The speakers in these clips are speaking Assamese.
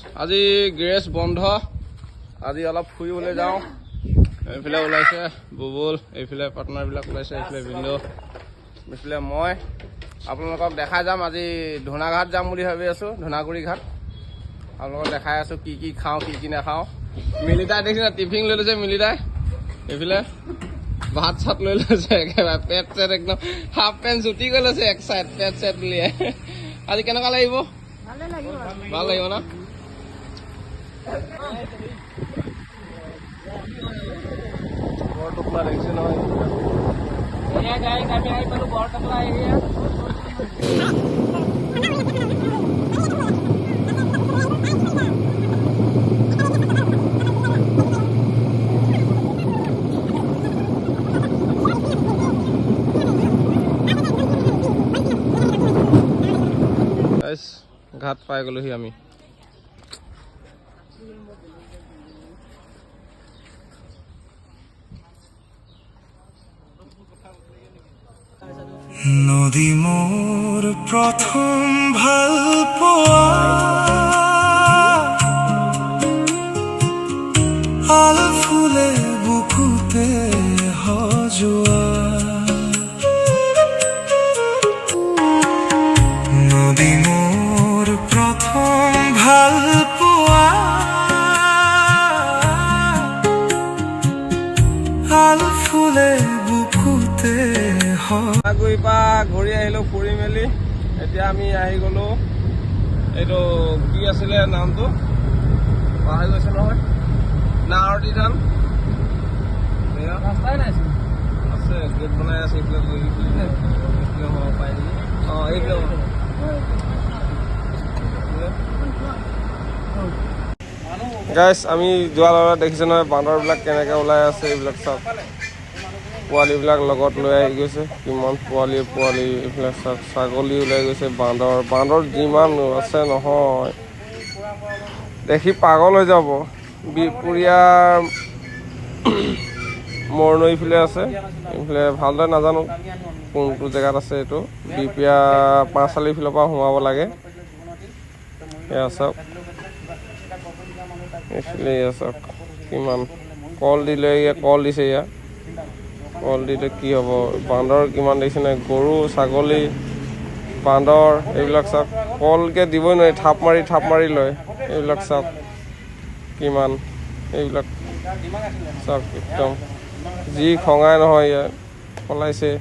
আজি গ্ৰেছ বন্ধ আজি অলপ ফুৰিবলৈ যাওঁ এইফালে ওলাইছে বুবুল এইফালে পাৰ্টনাৰবিলাক ওলাইছে এইফালে ভিন্দো এইফালে মই আপোনালোকক দেখাই যাম আজি ধুনাঘাট যাম বুলি ভাবি আছোঁ ধুনাগুৰি ঘাট আপোনালোকক দেখাই আছোঁ কি কি খাওঁ কি কি নাখাওঁ মিলিদাই দেখিছে টিফিন লৈ লৈছে মিলিদাই এইফালে ভাত চাত লৈ লৈছে একেবাৰে পেট চেট একদম হাফ পেণ্ট চুটি কৰি লৈছে এক চাইড পেট চেট উলিয়াই আজি কেনেকুৱা লাগিব ভাল লাগিব ন বৰটোপলা দেখিছে নহয় ঘাট পাই গলোহি আমি নদী মোৰ প্ৰথম ভাল পোৱা আল ফুলে বুকুতে হজোৱা নদী মোৰ প্ৰথম ভাল পোৱা আল ফুলে বুকুতে ধুনাগুৰিৰ পৰা ঘূৰি আহিলোঁ ফুৰি মেলি এতিয়া আমি আহি গ'লোঁ এইটো কি আছিলে নামটো পাহৰি গৈছে নহয় নাৱৰতি ধান আছে গেট বনাই আছে এইবিলাক হ'ব পাৰে নেকি অঁ এইবিলাক গাইছ আমি যোৱা লগত দেখিছোঁ নহয় বান্দৰবিলাক কেনেকৈ ওলাই আছে এইবিলাক চাওক পোৱালিবিলাক লগত লৈ আহি গৈছে কিমান পোৱালি এইবিলাক চাওক ছাগলী ওলাই গৈছে বান্দৰ যিমান আছে নহয় দেখি পাগল হৈ যাব বিপুৰীয়া মৰণৈফালে আছে এইফালে ভালদৰে নাজানো কোনটো জেগাত আছে এইটো বিপুৰীয়া পাঁচআলিৰ ফালৰ পৰা সোমাব লাগে এয়া চাওক এইফালে এয়া চাওক কিমান কল দিছে এয়া কল দিলে কি হ'ব বান্দৰ কিমান দেখিছে নাই গৰু ছাগলী বান্দৰ এইবিলাক চাওক কলকে দিবই নোৱাৰি থাপ মাৰি লয় এইবিলাক চাওক কিমান এইবিলাক চাওক একদম যি খঙাই নহয় ইয়াত পলাইছে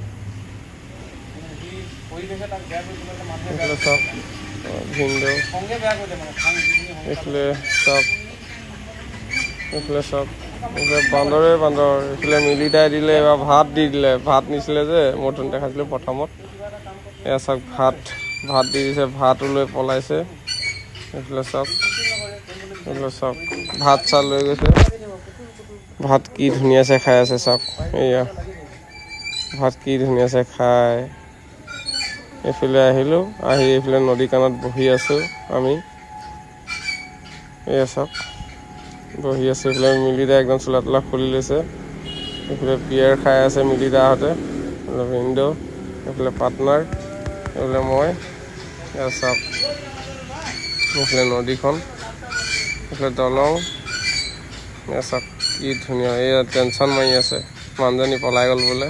এইফালে চাওক ভিন্দো এইফালে চাওক এইফালে বান্দৰ এইফালে মিলিদাই দিলে এবাৰ ভাত দি দিলে ভাত নিছিলে যে মই ধুন দেখাইছিলোঁ প্ৰথমত এয়া চাওক ভাত দি দিছে ভাতো লৈ পলাইছে এইফালে চাওক ভাত চাত লৈ গৈছে ভাত কি ধুনীয়াছে খাই আছে চাওক এয়া ভাত কি ধুনীয়াছে খাই এইফালে আহিলোঁ আহি এইফালে নদী কাণত বহি আছোঁ আমি এয়া চাওক বহি আছে এইফালে মিলিদা একদম চোলা তোলা খুলি লৈছে এইফালে বিয়াৰ খাই আছে মিলিদাহঁতে ভিন্দো এইফালে পাৰ্টনাৰ এইফালে মই এয়া চাওক এইফালে নদীখন এইফালে দলং এয়া চাওক কি ধুনীয়া এয়া টেনশ্যন মাৰি আছে মানুহজনী পলাই গ'ল বোলে